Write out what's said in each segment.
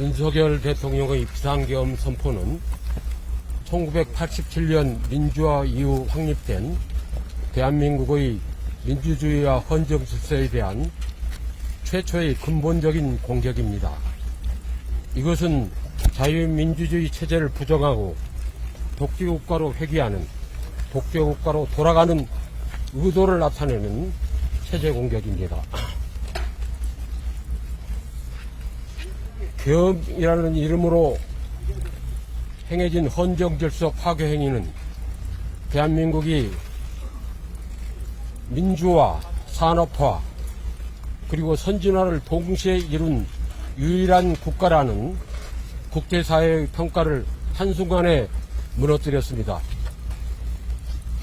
윤석열 대통령의 비상계엄 선포는 1987년 민주화 이후 확립된 대한민국의 민주주의와 헌정 질서에 대한 최초의 근본적인 공격입니다. 이것은 자유민주주의 체제를 부정하고 독재국가로 회귀하는 독재국가로 돌아가는 의도를 나타내는 체제 공격입니다. 계엄이라는 이름으로 행해진 헌정질서 파괴 행위는 대한민국이 민주화, 산업화, 그리고 선진화를 동시에 이룬 유일한 국가라는 국제사회의 평가를 한순간에 무너뜨렸습니다.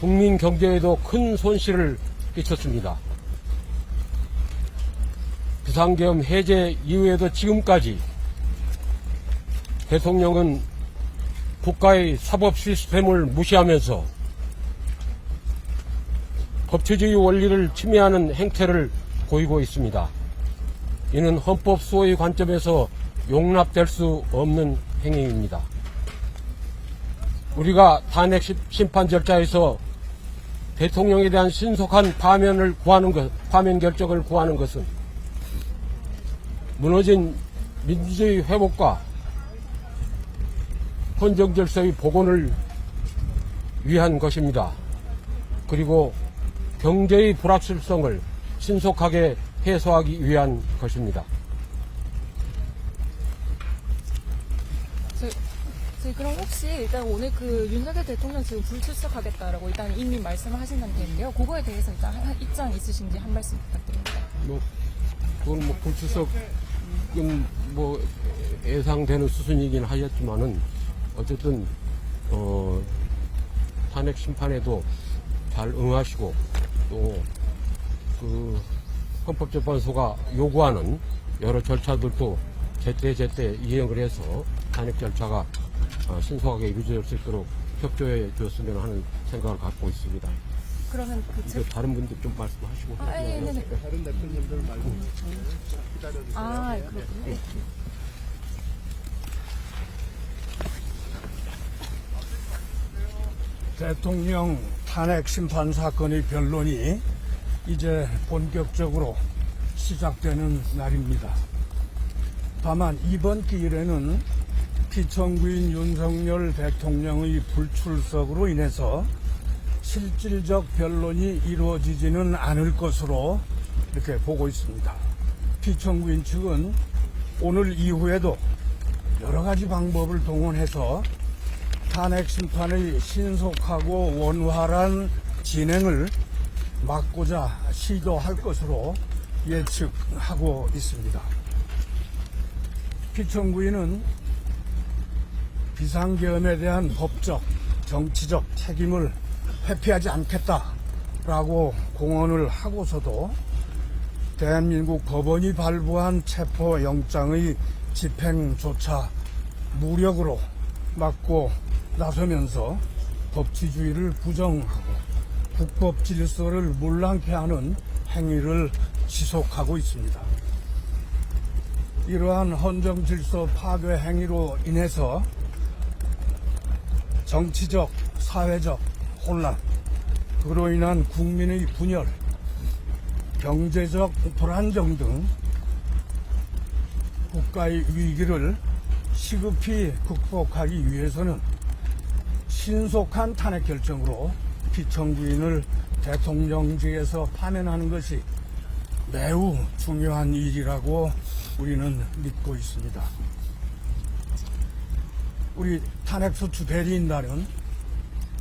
국민 경제에도 큰 손실을 끼쳤습니다. 비상계엄 해제 이후에도 지금까지 대통령은 국가의 사법 시스템을 무시하면서 법치주의 원리를 침해하는 행태를 보이고 있습니다. 이는 헌법 수호의 관점에서 용납될 수 없는 행위입니다. 우리가 탄핵 심판 절차에서 대통령에 대한 신속한 파면 결정을 구하는 것은 무너진 민주주의 회복과 헌정 질서의 복원을 위한 것입니다. 그리고 경제의 불확실성을 신속하게 해소하기 위한 것입니다. 그럼 혹시 일단 오늘 그 윤석열 대통령 지금 불출석하겠다라고 일단 이미 말씀을 하신 상태인데요. 그거에 대해서 일단 입장 있으신지 한 말씀 부탁드립니다. 그건 불출석은 예상되는 수준이긴 하겠지만은 어쨌든 탄핵 심판에도 잘 응하시고 또 그 헌법재판소가 요구하는 여러 절차들도 제때 이행을 해서 탄핵 절차가 신속하게 이루어질 수 있도록 협조해 줬으면 하는 생각을 갖고 있습니다. 그러면 다른 분들 좀 말씀하시고. 네네. 다른 대표님들 말고 기다려주세요. 그렇군요. 대통령 탄핵 심판 사건의 변론이 이제 본격적으로 시작되는 날입니다. 다만 이번 기일에는 피청구인 윤석열 대통령의 불출석으로 인해서 실질적 변론이 이루어지지는 않을 것으로 이렇게 보고 있습니다. 피청구인 측은 오늘 이후에도 여러 가지 방법을 동원해서 탄핵 심판의 신속하고 원활한 진행을 막고자 시도할 것으로 예측하고 있습니다. 피청구인은 비상계엄에 대한 법적, 정치적 책임을 회피하지 않겠다라고 공언을 하고서도 대한민국 법원이 발부한 체포영장의 집행조차 무력으로 막고 나서면서 법치주의를 부정하고 국법 질서를 물랑케 하는 행위를 지속하고 있습니다. 이러한 헌정 질서 파괴 행위로 인해서 정치적, 사회적 혼란, 그로 인한 국민의 분열, 경제적 불안정 등 국가의 위기를 시급히 극복하기 위해서는 신속한 탄핵 결정으로 피청구인을 대통령직에서 파면하는 것이 매우 중요한 일이라고 우리는 믿고 있습니다. 우리 탄핵소추 대리인단은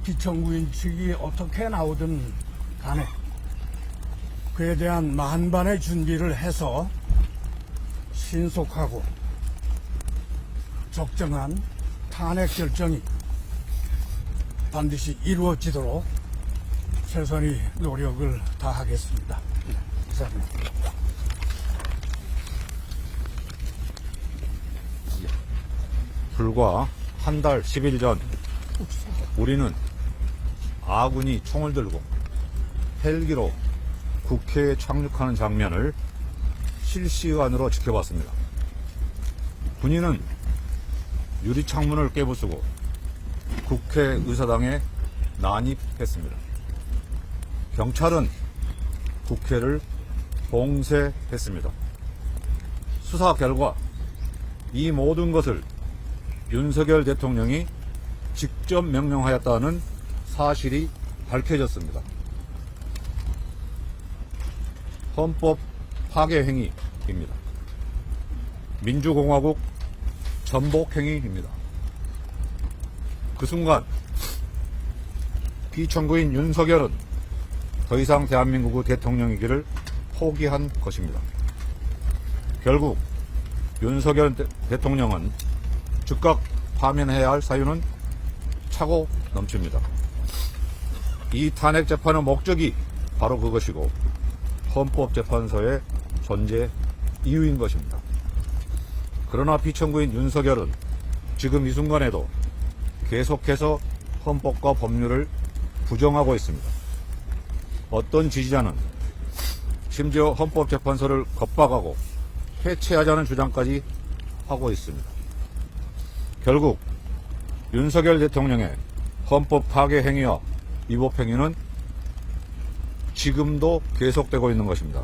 피청구인 측이 어떻게 나오든 간에 그에 대한 만반의 준비를 해서 신속하고 적정한 탄핵 결정이 반드시 이루어지도록 최선의 노력을 다하겠습니다. 감사합니다. 불과 한 달 10일 전 우리는 아군이 총을 들고 헬기로 국회에 착륙하는 장면을 실시간으로 지켜봤습니다. 군인은 유리창문을 깨부수고 국회의사당에 난입했습니다. 경찰은 국회를 봉쇄했습니다. 수사 결과 이 모든 것을 윤석열 대통령이 직접 명령하였다는 사실이 밝혀졌습니다. 헌법 파괴 행위입니다. 민주공화국 전복 행위입니다. 그 순간 피청구인 윤석열은 더 이상 대한민국의 대통령이기를 포기한 것입니다. 결국 윤석열 대통령은 즉각 파면해야 할 사유는 차고 넘칩니다. 이 탄핵 재판의 목적이 바로 그것이고 헌법재판소의 존재 이유인 것입니다. 그러나 피청구인 윤석열은 지금 이 순간에도 계속해서 헌법과 법률을 부정하고 있습니다. 어떤 지지자는 심지어 헌법재판소를 겁박하고 해체하자는 주장까지 하고 있습니다. 결국 윤석열 대통령의 헌법 파괴 행위와 위법 행위는 지금도 계속되고 있는 것입니다.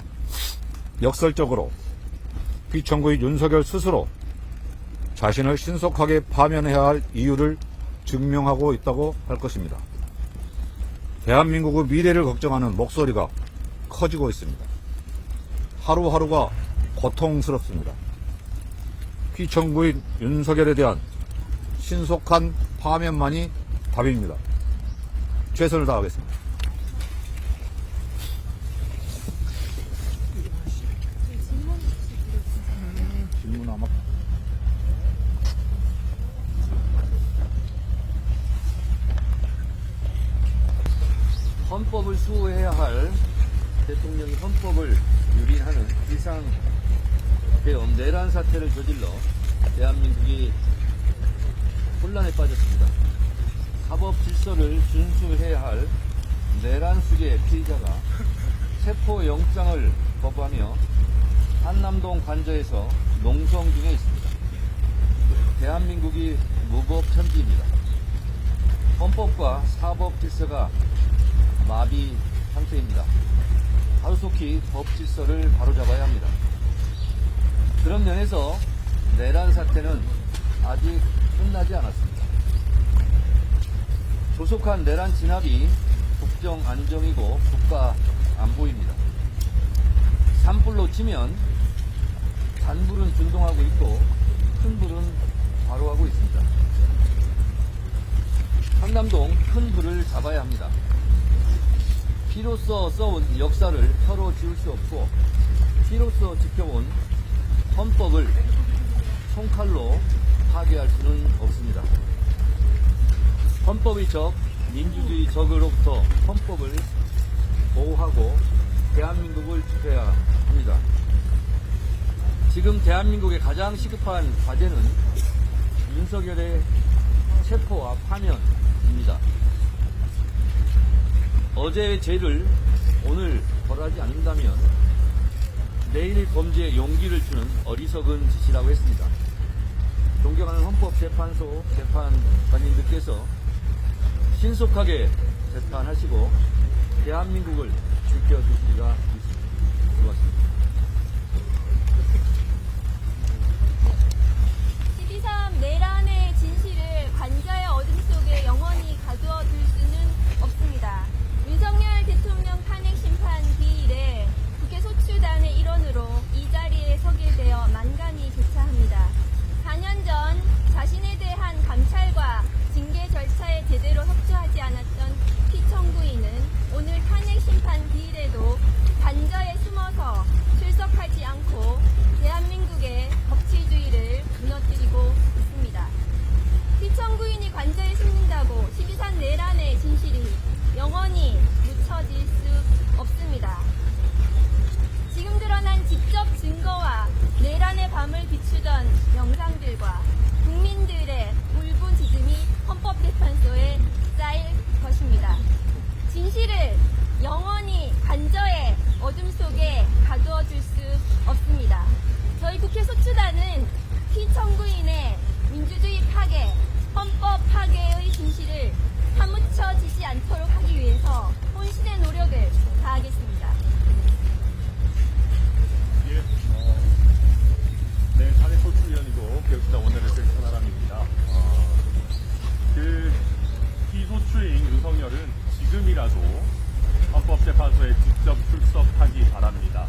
역설적으로 피청구인 윤석열 스스로 자신을 신속하게 파면해야 할 이유를 증명하고 있다고 할 것입니다. 대한민국의 미래를 걱정하는 목소리가 커지고 있습니다. 하루하루가 고통스럽습니다. 피청구인 윤석열에 대한 신속한 파면만이 답입니다. 최선을 다하겠습니다. 질문 아마 헌법을 수호해야 할 대통령이 헌법을 유린하는 비상대엄 내란 사태를 저질러 대한민국이 혼란에 빠졌습니다. 사법 질서를 준수해야 할 내란 수의 피의자가 체포영장을 거부하며 한남동 관저에서 농성 중에 있습니다. 대한민국이 무법천지입니다. 헌법과 사법 질서가 마비 상태입니다. 하루속히 법 질서를 바로잡아야 합니다. 그런 면에서 내란 사태는 아직 끝나지 않았습니다. 조속한 내란 진압이 국정 안정이고 국가 안보입니다. 산불로 치면 잔불은 준동하고 있고 큰 불은 바로하고 있습니다. 한남동 큰 불을 잡아야 합니다. 피로써 써온 역사를 혀로 지울 수 없고 피로써 지켜온 헌법을 손칼로 파괴할 수는 없습니다. 헌법의 적, 민주주의 적으로부터 헌법을 보호하고 대한민국을 지켜야 합니다. 지금 대한민국의 가장 시급한 과제는 윤석열의 체포와 파면입니다. 어제의 죄를 오늘 벌하지 않는다면 내일 범죄에 용기를 주는 어리석은 짓이라고 했습니다. 존경하는 헌법재판소 재판관님들께서 신속하게 재판하시고 대한민국을 지켜주시리라 믿습니다. 고맙습니다. 12.3 내란의 진실을 관자의 어둠 속에 영원히 가두어 둘 수는 없습니다. 윤석열 대통령 탄핵 심판 기일에 국회 소추단의 일원으로 이 자리에 서게 되어 만감이 교차합니다. 4년 전 자신에 대한 감찰과 징계 절차에 제대로 협조하지 않았던 피청구인은 오늘 탄핵 심판 기일에도 관저에 숨어서 출석하지 않고 대한민국의 법치주의를 무너뜨리고 있습니다. 피청구인이 관저에 숨는다고 12.3 내란의 진실이 영원히 묻혀질 수 없습니다. 지금 드러난 직접 증거와 내란의 밤을 비추던 영상들과 국민들의 울부짖음이 헌법재판소에 쌓일 것입니다. 진실을 영원히 관저의 어둠 속에 가두어 줄 수 없습니다. 저희 국회 소추단은 피청구인의 민주주의 파괴, 헌법 파괴의 진실을 사무쳐 지지 않도록 하기 위해서 혼신의 노력을 다하겠습니다. 네, 탄핵소추위원이고 개혁신당 원내대표 천하람입니다. 피소추인 윤석열은 지금이라도 헌법재판소에 직접 출석하기 바랍니다.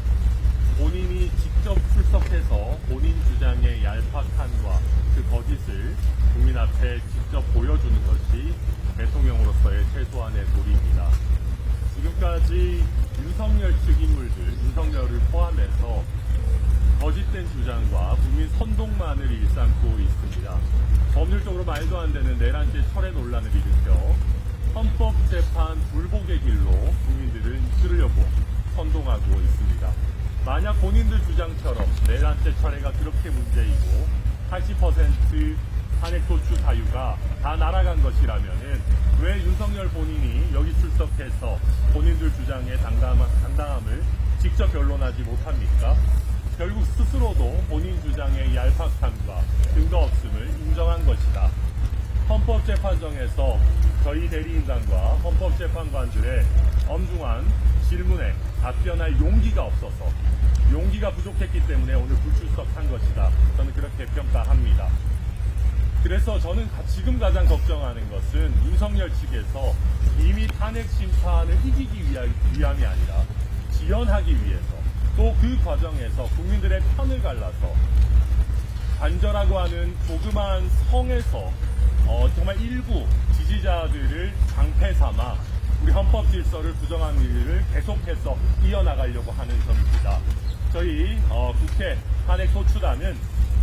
본인이 직접 출석해서 본인 주장의 얄팍함과 그 거짓을 국민 앞에 직접 보여주는 것이 대통령으로서의 최소한의 도리입니다. 지금까지 윤석열 측 인물들, 윤석열을 포함해서 거짓된 주장과 국민 선동만을 일삼고 있습니다. 법률적으로 말도 안 되는 내란죄 철회 논란을 일으켜 헌법재판 불복의 길로 국민들을 이끌으려고 선동하고 있습니다. 만약 본인들 주장처럼 내란죄 철회가 그렇게 문제이고 80% 탄핵소추 사유가 다 날아간 것이라면은 왜 윤석열 본인이 여기 출석해서 본인들 주장의 당당함을 직접 변론하지 못합니까? 결국 스스로도 본인 주장의 얄팍함과 근거 없음을 인정한 것이다. 헌법재판정에서 저희 대리인단과 헌법재판관들의 엄중한 질문에 답변할 용기가 없어서 용기가 부족했기 때문에 오늘 불출석한 것이다. 저는 그렇게 평가합니다. 그래서 저는 지금 가장 걱정하는 것은 윤석열 측에서 이미 탄핵 심판을 이기기 위함이 아니라 지연하기 위해서 또 그 과정에서 국민들의 편을 갈라서 관저라고 하는 조그마한 성에서 정말 일부 지지자들을 방패 삼아 우리 헌법 질서를 부정하는 일을 계속해서 이어나가려고 하는 점입니다. 저희 국회 탄핵소추단은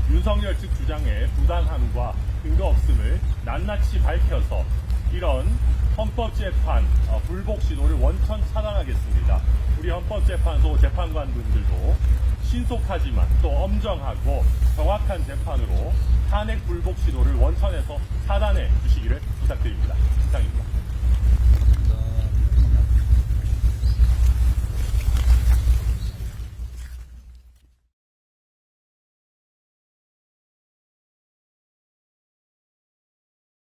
윤석열 측 주장의 부당함과 근거 없음을 낱낱이 밝혀서 이런 헌법재판 불복 시도를 원천 차단하겠습니다. 우리 헌법재판소 재판관분들도 신속하지만 또 엄정하고 정확한 재판으로 탄핵 불복 시도를 원천에서 차단해 주시기를 부탁드립니다. 이상입니다.